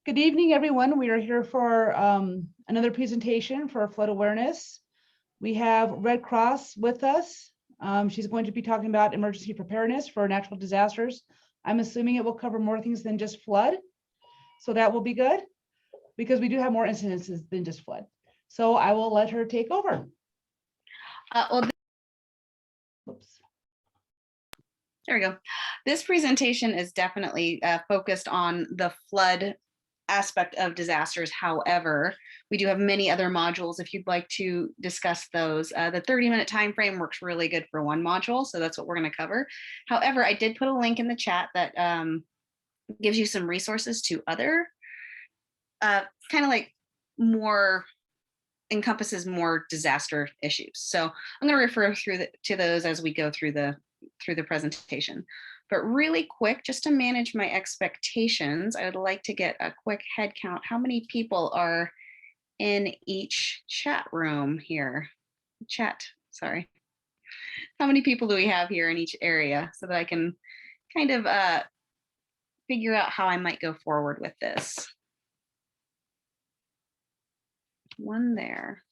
Good evening, everyone. We are here for another presentation for flood awareness. We have Red Cross with us. She's going to be talking about emergency preparedness for natural disasters. I'm assuming it will cover more things than just flood. So that will be good because we do have more incidences than just flood. So I will let her take over. Oops. There we go. This presentation is definitely focused on the flood aspect of disasters. However, we do have many other modules if you'd like to discuss those. The 30-minute time frame works really good for one module, so that's what we're going to cover. However, I did put a link in the chat that gives you some resources to other kind of like more encompasses more disaster issues. So I'm going to refer to those as we go through the presentation. But really quick, just to manage my expectations, I would like to get a quick head count. How many people are in each chat room here? Sorry. How many people do we have here in each area so that I can kind of figure out how I might go forward with this? One there.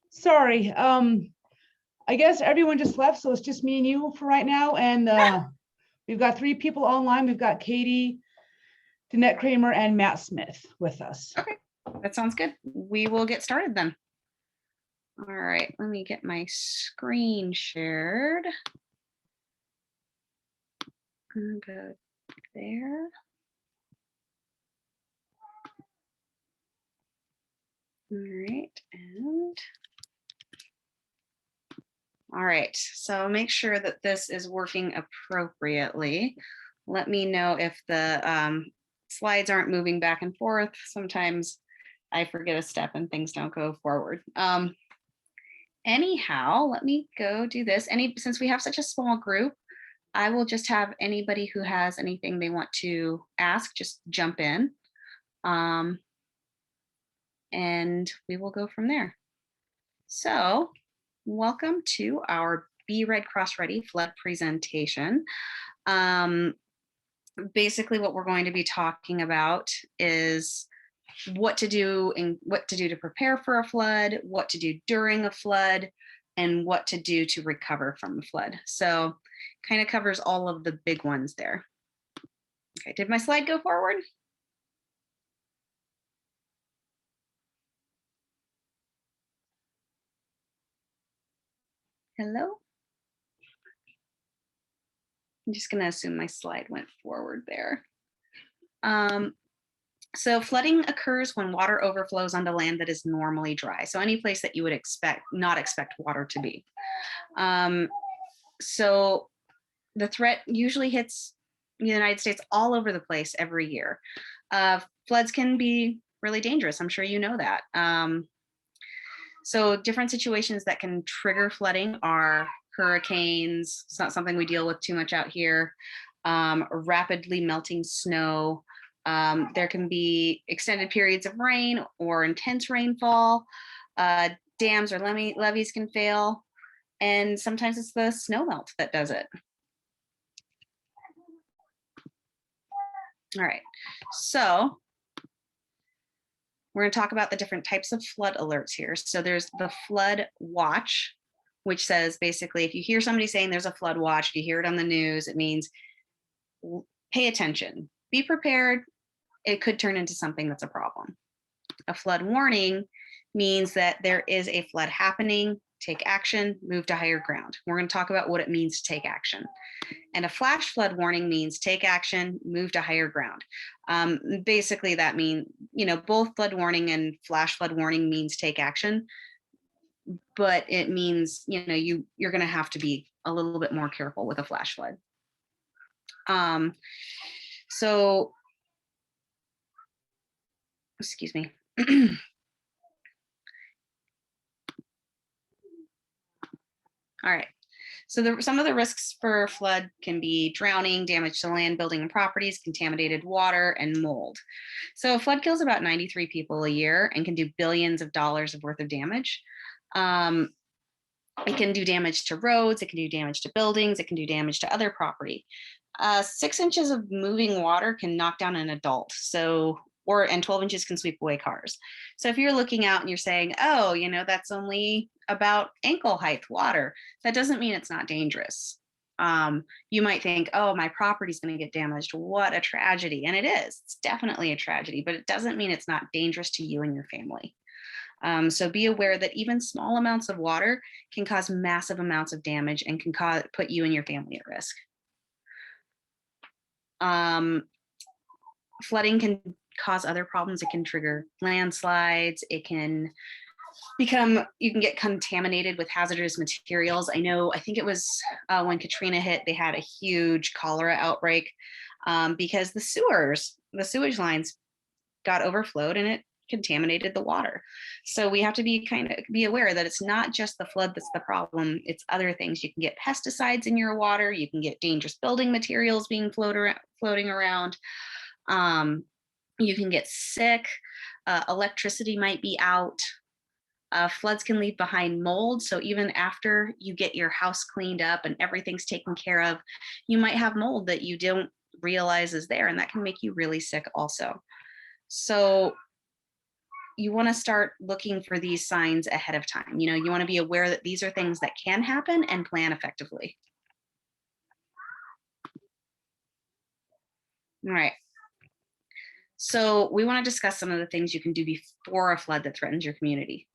Sorry, I guess everyone just left, so it's just me and you for right now. And we've got 3 people online. We've got Katie, Danette Kramer, and Matt Smith with us. Okay, that sounds good. We will get started then. All right, let me get my screen shared. I'll go there. All right, and all right, so make sure that this is working appropriately. Let me know if the slides aren't moving back and forth. Sometimes I forget a step and things don't go forward. Anyhow, let me go do this. Since we have such a small group, I will just have anybody who has anything they want to ask, just jump in. And we will go from there. So welcome to our Be Red Cross Ready flood presentation. Basically what we're going to be talking about is what to do to prepare for a flood, what to do during a flood, and what to do to recover from a flood. So kind of covers all of the big ones there. Okay, did my slide go forward? Hello? I'm just going to assume my slide went forward there. So flooding occurs when water overflows onto land that is normally dry. So any place that you would not expect water to be. So the threat usually hits the United States all over the place every year. Floods can be really dangerous. I'm sure you know that. So different situations that can trigger flooding are hurricanes. It's not something we deal with too much out here. Rapidly melting snow. There can be extended periods of rain or intense rainfall. Dams or levees can fail. And sometimes it's the snow melt that does it. All right, so we're going to talk about the different types of flood alerts here. So there's the flood watch, which says basically if you hear somebody saying there's a flood watch, if you hear it on the news, it means pay attention, be prepared. It could turn into something that's a problem. A flood warning means that there is a flood happening, take action, move to higher ground. We're going to talk about what it means to take action. And a flash flood warning means take action, move to higher ground. Basically that means, both flood warning and flash flood warning means take action, but it means, you're going to have to be a little bit more careful with a flash flood. So, excuse me. All right. So some of the risks for flood can be drowning, damage to land, building, and properties, contaminated water, and mold. So a flood kills about 93 people a year and can do billions of dollars of worth of damage. Um, it can do damage to roads, it can do damage to buildings, it can do damage to other property. 6 inches of moving water can knock down an adult. And 12 inches can sweep away cars. So if you're looking out and you're saying, oh, that's only about ankle height water, that doesn't mean it's not dangerous. You might think, oh, my property's going to get damaged. What a tragedy. And it is. It's definitely a tragedy, but it doesn't mean it's not dangerous to you and your family. So be aware that even small amounts of water can cause massive amounts of damage and can put you and your family at risk. Flooding can cause other problems. It can trigger landslides. You can get contaminated with hazardous materials. I think it was when Katrina hit, they had a huge cholera outbreak because the sewage lines got overflowed and it contaminated the water. So we have to be aware that it's not just the flood that's the problem, it's other things. You can get pesticides in your water, you can get dangerous building materials being floating around. You can get sick, electricity might be out. Floods can leave behind mold. So even after you get your house cleaned up and everything's taken care of, you might have mold that you don't realize is there, and that can make you really sick also. So you want to start looking for these signs ahead of time. You want to be aware that these are things that can happen and plan effectively. All right. So we want to discuss some of the things you can do before a flood that threatens your community.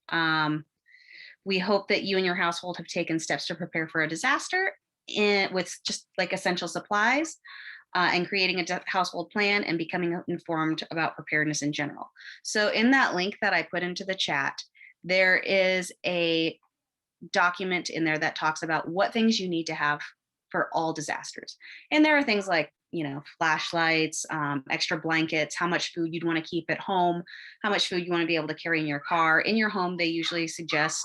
We hope that you and your household have taken steps to prepare for a disaster with just like essential supplies and creating a household plan and becoming informed about preparedness in general. So in that link that I put into the chat, there is a document in there that talks about what things you need to have for all disasters. And there are things like, flashlights, extra blankets, how much food you'd want to keep at home, how much food you want to be able to carry in your car. In your home, they usually suggest,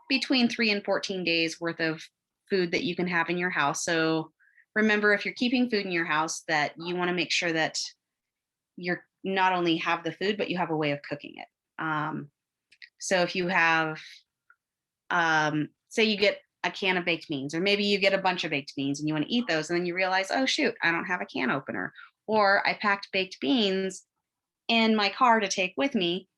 between 3 and 14 days worth of food that you can have in your house. So remember, if you're keeping food in your house, that you want to make sure that you're not only have the food, but you have a way of cooking it. So if you have, say you get a can of baked beans, or maybe you get a bunch of baked beans and you want to eat those, and then you realize, oh shoot, I don't have a can opener, or I packed baked beans in my car to take with me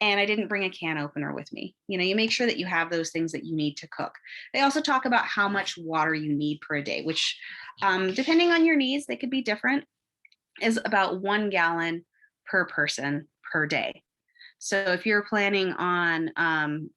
and I didn't bring a can opener with me. You make sure that you have those things that you need to cook. They also talk about how much water you need per day, which depending on your needs, they could be different, is about 1 gallon per person per day. So if you're planning on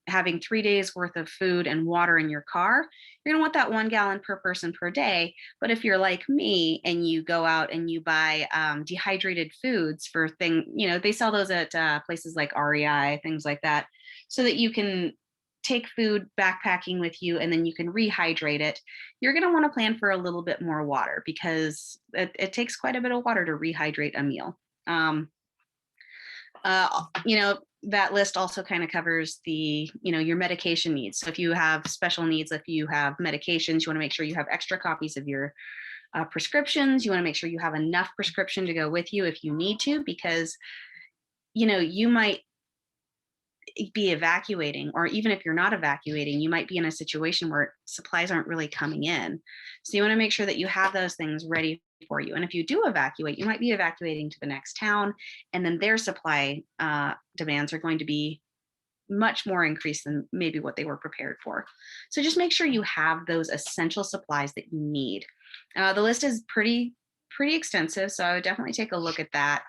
having 3 days worth of food and water in your car, you're gonna want that 1 gallon per person per day. But if you're like me and you go out and you buy dehydrated foods for they sell those at places like REI, things like that, so that you can take food backpacking with you and then you can rehydrate it. You're gonna wanna plan for a little bit more water because it takes quite a bit of water to rehydrate a meal. That list also kind of covers your medication needs. So if you have special needs, if you have medications, you want to make sure you have extra copies of your prescriptions. You want to make sure you have enough prescription to go with you if you need to, because you might be evacuating, or even if you're not evacuating, you might be in a situation where supplies aren't really coming in. So you want to make sure that you have those things ready for you. And if you do evacuate, you might be evacuating to the next town, and then their supply demands are going to be much more increased than maybe what they were prepared for. So just make sure you have those essential supplies that you need. The list is pretty extensive, so I would definitely take a look at that.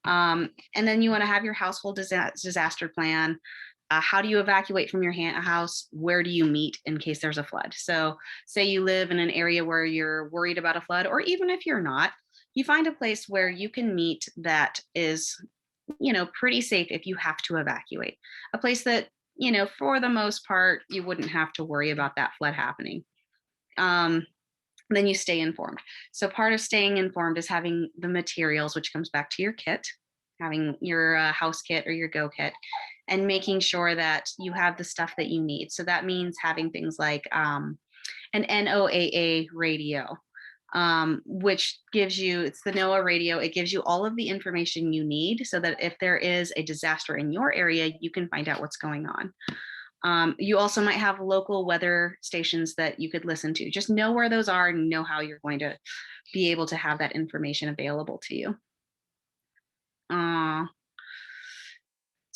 And then you want to have your household disaster plan. How do you evacuate from your house? Where do you meet in case there's a flood? So say you live in an area where you're worried about a flood, or even if you're not, you find a place where you can meet that is, pretty safe if you have to evacuate. A place that, for the most part, you wouldn't have to worry about that flood happening. Then you stay informed. So part of staying informed is having the materials, which comes back to your kit, having your house kit or your go kit, and making sure that you have the stuff that you need. So that means having things like an NOAA radio, which gives you, it's the NOAA radio. It gives you all of the information you need so that if there is a disaster in your area, you can find out what's going on. You also might have local weather stations that you could listen to. Just know where those are and know how you're going to be able to have that information available to you.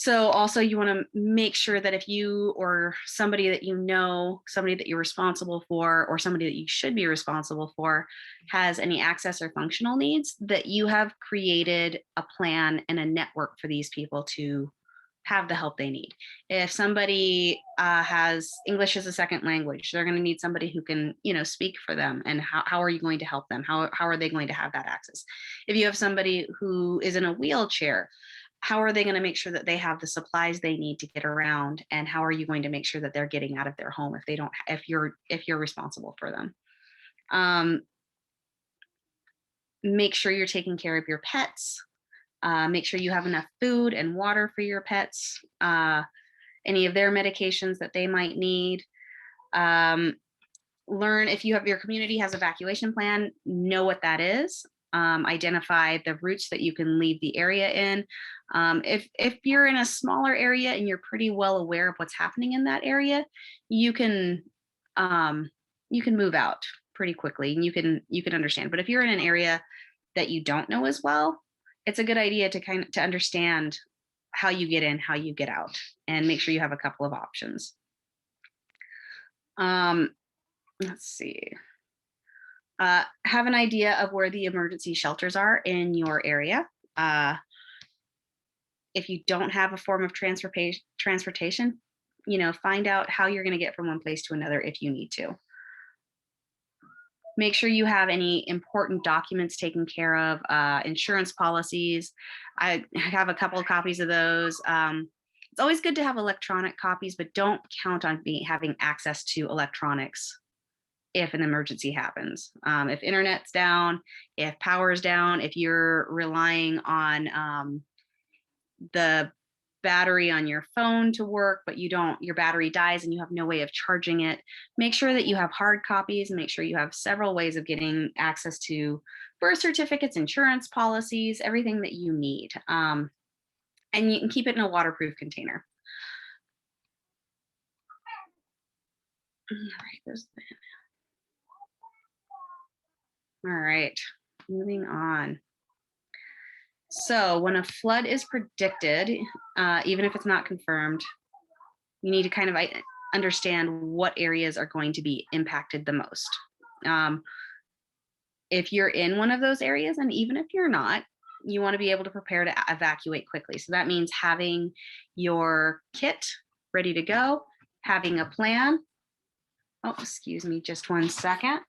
So also you want to make sure that if you or somebody that you know, somebody that you're responsible for, or somebody that you should be responsible for has any access or functional needs, that you have created a plan and a network for these people to have the help they need. If somebody has English as a second language, they're going to need somebody who can, speak for them. And how are you going to help them? How are they going to have that access? If you have somebody who is in a wheelchair, how are they going to make sure that they have the supplies they need to get around? And how are you going to make sure that they're getting out of their home if they don't, if you're responsible for them? Make sure you're taking care of your pets. Make sure you have enough food and water for your pets, any of their medications that they might need. Learn if your community has evacuation plan, know what that is. Identify the routes that you can leave the area in. If you're in a smaller area and you're pretty well aware of what's happening in that area, you can move out pretty quickly and you can understand. But if you're in an area that you don't know as well, it's a good idea to understand how you get in, how you get out, and make sure you have a couple of options. Let's see. Have an idea of where the emergency shelters are in your area. If you don't have a form of transportation, find out how you're going to get from one place to another if you need to. Make sure you have any important documents taken care of, insurance policies. I have a couple of copies of those. It's always good to have electronic copies, but don't count on having access to electronics if an emergency happens. If internet's down, if power's down, if you're relying on the battery on your phone to work, but your battery dies and you have no way of charging it, make sure that you have hard copies and make sure you have several ways of getting access to birth certificates, insurance policies, everything that you need. And you can keep it in a waterproof container. All right, moving on. So when a flood is predicted, even if it's not confirmed, you need to kind of understand what areas are going to be impacted the most. If you're in one of those areas, and even if you're not, you want to be able to prepare to evacuate quickly. So that means having your kit ready to go, having a plan. Oh, excuse me, just one second.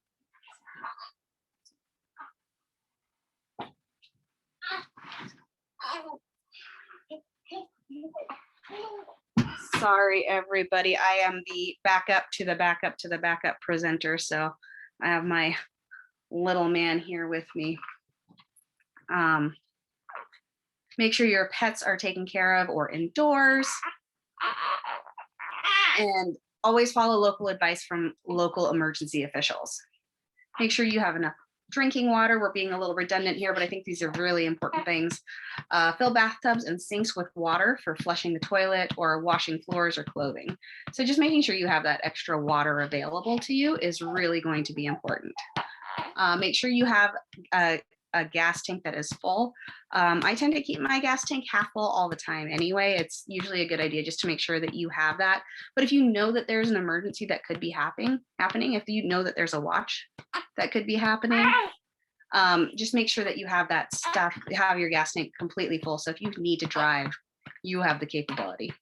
Sorry, everybody. I am the backup to the backup to the backup presenter. So I have my little man here with me. Make sure your pets are taken care of or indoors. And always follow local advice from local emergency officials. Make sure you have enough drinking water. We're being a little redundant here, but I think these are really important things. Fill bathtubs and sinks with water for flushing the toilet or washing floors or clothing. So just making sure you have that extra water available to you is really going to be important. Make sure you have a gas tank that is full. I tend to keep my gas tank half full all the time anyway. It's usually a good idea just to make sure that you have that. But if you know that there's an emergency that could be happening, if you know that there's a watch that could be happening, just make sure that you have that stuff, have your gas tank completely full. So if you need to drive, you have the capability.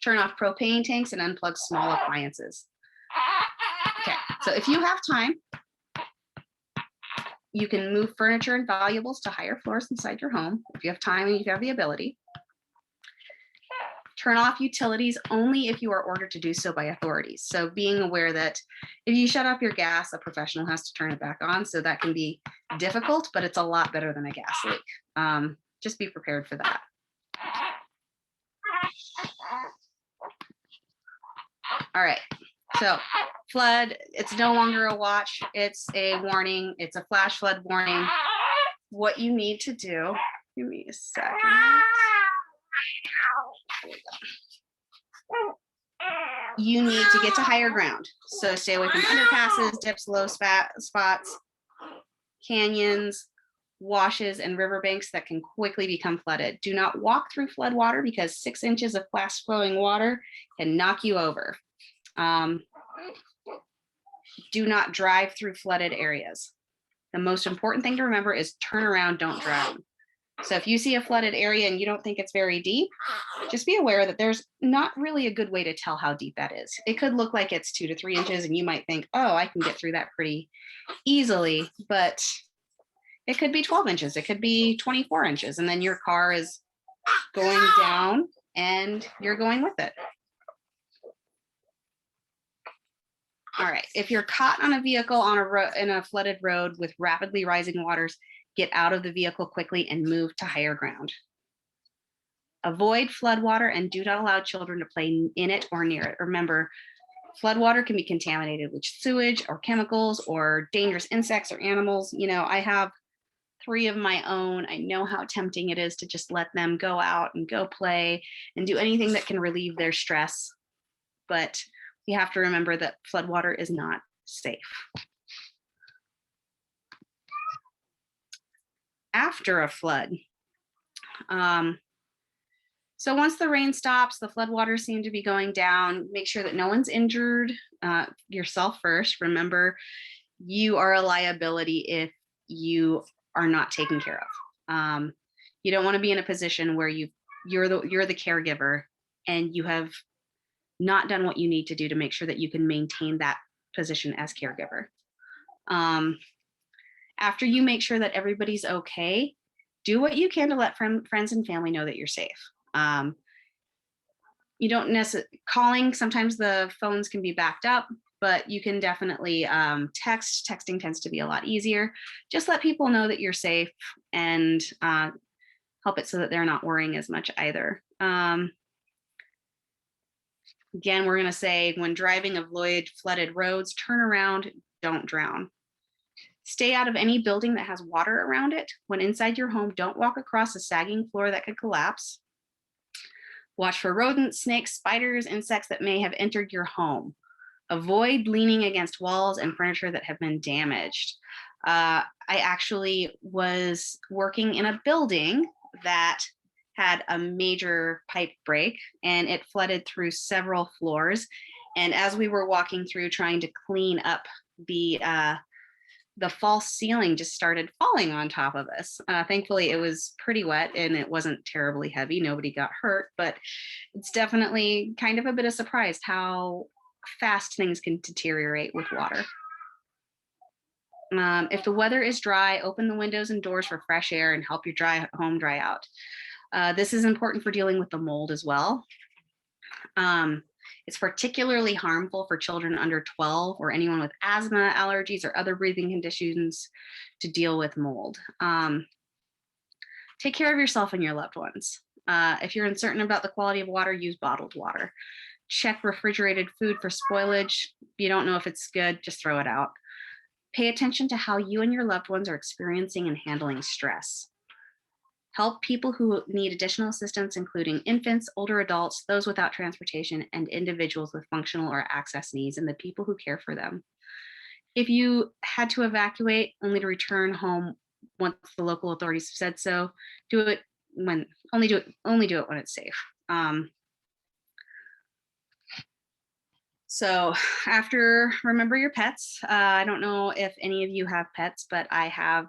Turn off propane tanks and unplug small appliances. Okay, so if you have time, you can move furniture and valuables to higher floors inside your home if you have time and if you have the ability. Turn off utilities only if you are ordered to do so by authorities. So being aware that if you shut off your gas, a professional has to turn it back on. So that can be difficult, but it's a lot better than a gas leak. Just be prepared for that. All right. So flood, it's no longer a watch, it's a warning, it's a flash flood warning. What you need to do, give me a second. You need to get to higher ground. So stay away from underpasses, dips, low spots, canyons, washes, and riverbanks that can quickly become flooded. Do not walk through flood water because 6 inches of fast flowing water can knock you over. Do not drive through flooded areas. The most important thing to remember is turn around, don't drown. So if you see a flooded area and you don't think it's very deep, just be aware that there's not really a good way to tell how deep that is. It could look like it's 2 to 3 inches and you might think, oh, I can get through that pretty easily, but it could be 12 inches, it could be 24 inches, and then your car is going down and you're going with it. All right, if you're caught on a vehicle on in a flooded road with rapidly rising waters, get out of the vehicle quickly and move to higher ground. Avoid floodwater and do not allow children to play in it or near it. Remember, floodwater can be contaminated with sewage or chemicals or dangerous insects or animals. You know, I have 3 of my own. I know how tempting it is to just let them go out and go play and do anything that can relieve their stress. But you have to remember that floodwater is not safe. After a flood, so once the rain stops, the floodwaters seem to be going down. Make sure that no one's injured. Yourself first. Remember, you are a liability if you are not taken care of. You don't want to be in a position where you're the caregiver and you have not done what you need to do to make sure that you can maintain that position as caregiver. After you make sure that everybody's okay, do what you can to let friends and family know that you're safe. You don't necessarily calling, sometimes the phones can be backed up, but you can definitely texting tends to be a lot easier. Just let people know that you're safe and help it so that they're not worrying as much either. Again, we're going to say when driving, avoid flooded roads, turn around, don't drown. Stay out of any building that has water around it. When inside your home, don't walk across a sagging floor that could collapse. Watch for rodents, snakes, spiders, insects that may have entered your home. Avoid leaning against walls and furniture that have been damaged. I actually was working in a building that had a major pipe break and it flooded through several floors. And as we were walking through trying to clean up the false ceiling just started falling on top of us. Thankfully, it was pretty wet and it wasn't terribly heavy. Nobody got hurt, but it's definitely kind of a bit of surprise how fast things can deteriorate with water. If the weather is dry, open the windows and doors for fresh air and help your home dry out. This is important for dealing with the mold as well. It's particularly harmful for children under 12 or anyone with asthma, allergies, or other breathing conditions to deal with mold. Take care of yourself and your loved ones. If you're uncertain about the quality of water, use bottled water. Check refrigerated food for spoilage. If you don't know if it's good, just throw it out. Pay attention to how you and your loved ones are experiencing and handling stress. Help people who need additional assistance, including infants, older adults, those without transportation, and individuals with functional or access needs, and the people who care for them. If you had to evacuate only to return home once the local authorities said so, do it when only do it when it's safe. So after, remember your pets. I don't know if any of you have pets, but I have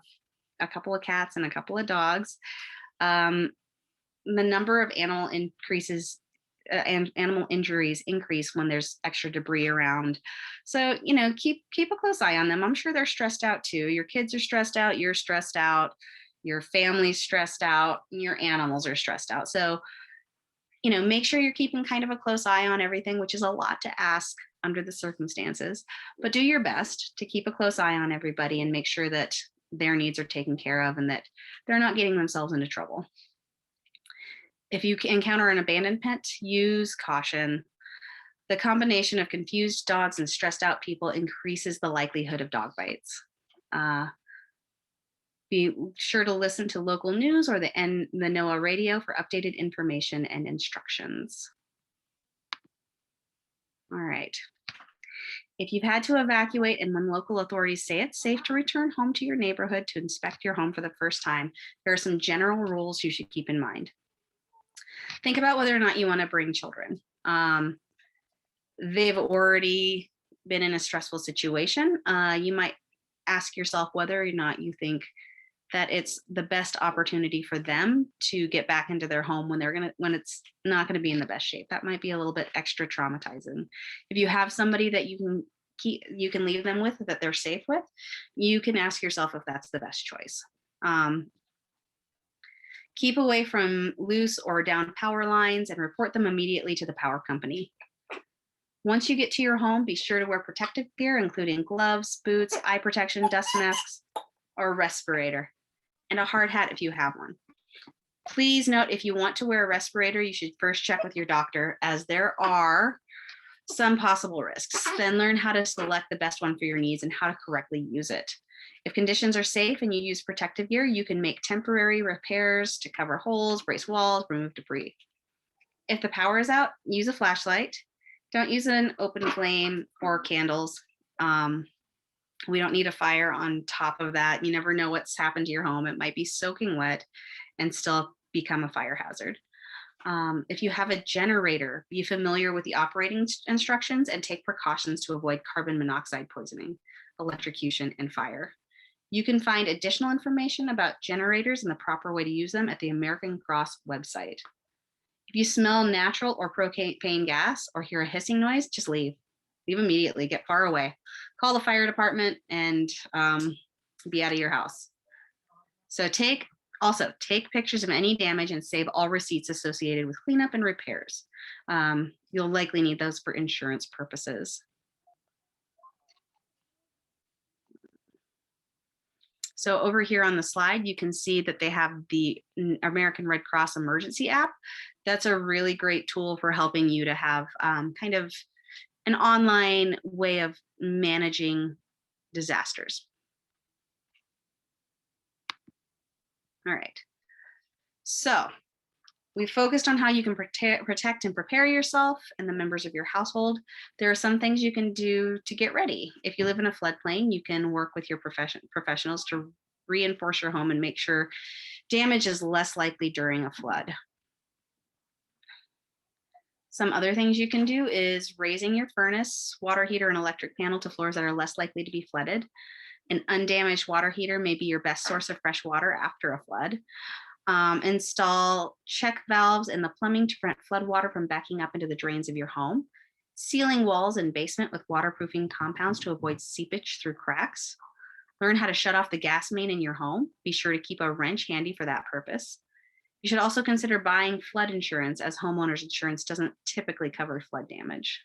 a couple of cats and a couple of dogs. The number of animal injuries increase when there's extra debris around. So, you know, keep a close eye on them. I'm sure they're stressed out too. Your kids are stressed out, you're stressed out, your family's stressed out, your animals are stressed out. So, you know, make sure you're keeping kind of a close eye on everything, which is a lot to ask under the circumstances, but do your best to keep a close eye on everybody and make sure that their needs are taken care of and that they're not getting themselves into trouble. If you encounter an abandoned pet, use caution. The combination of confused dogs and stressed out people increases the likelihood of dog bites. Be sure to listen to local news or the NOAA radio for updated information and instructions. All right. If you've had to evacuate and when local authorities say it's safe to return home to your neighborhood to inspect your home for the first time, there are some general rules you should keep in mind. Think about whether or not you want to bring children. They've already been in a stressful situation. You might ask yourself whether or not you think that it's the best opportunity for them to get back into their home when it's not going to be in the best shape. That might be a little bit extra traumatizing. If you have somebody that you can leave them with, that they're safe with, you can ask yourself if that's the best choice. Keep away from loose or down power lines and report them immediately to the power company. Once you get to your home, be sure to wear protective gear, including gloves, boots, eye protection, dust masks, or a respirator, and a hard hat if you have one. Please note, if you want to wear a respirator, you should first check with your doctor, as there are some possible risks. Then learn how to select the best one for your needs and how to correctly use it. If conditions are safe and you use protective gear, you can make temporary repairs to cover holes, brace walls, remove debris. If the power is out, use a flashlight. Don't use an open flame or candles. We don't need a fire on top of that. You never know what's happened to your home. It might be soaking wet and still become a fire hazard. If you have a generator, be familiar with the operating instructions and take precautions to avoid carbon monoxide poisoning, electrocution, and fire. You can find additional information about generators and the proper way to use them at the American Cross website. If you smell natural or propane gas or hear a hissing noise, just leave. Leave immediately, get far away. Call the fire department and be out of your house. So take pictures of any damage and save all receipts associated with cleanup and repairs. You'll likely need those for insurance purposes. So over here on the slide, you can see that they have the American Red Cross emergency app. That's a really great tool for helping you to have kind of an online way of managing disasters. All right. So we focused on how you can protect and prepare yourself and the members of your household. There are some things you can do to get ready. If you live in a floodplain, you can work with your professionals to reinforce your home and make sure damage is less likely during a flood. Some other things you can do is raising your furnace, water heater, and electric panel to floors that are less likely to be flooded. An undamaged water heater may be your best source of fresh water after a flood. Install check valves in the plumbing to prevent flood water from backing up into the drains of your home. Sealing walls and basement with waterproofing compounds to avoid seepage through cracks. Learn how to shut off the gas main in your home. Be sure to keep a wrench handy for that purpose. You should also consider buying flood insurance, as homeowners insurance doesn't typically cover flood damage.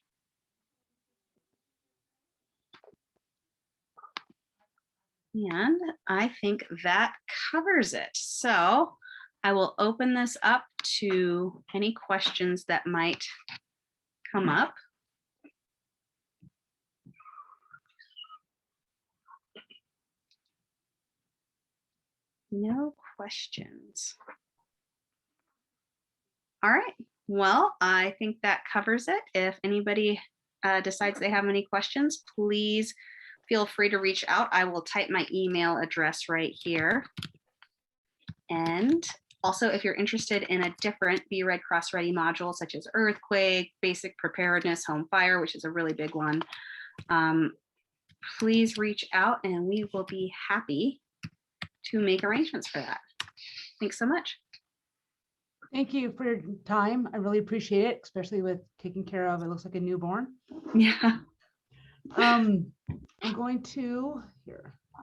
And I think that covers it. So I will open this up to any questions that might come up. No questions. All right. Well, I think that covers it. If anybody decides they have any questions, please feel free to reach out. I will type my email address right here. And also, if you're interested in a different Be Red Cross Ready module, such as earthquake, basic preparedness, home fire, which is a really big one, please reach out and we will be happy to make arrangements for that. Thanks so much. Thank you for your time. I really appreciate it, especially with taking care of, it looks like a newborn. Yeah. I'm going to, here,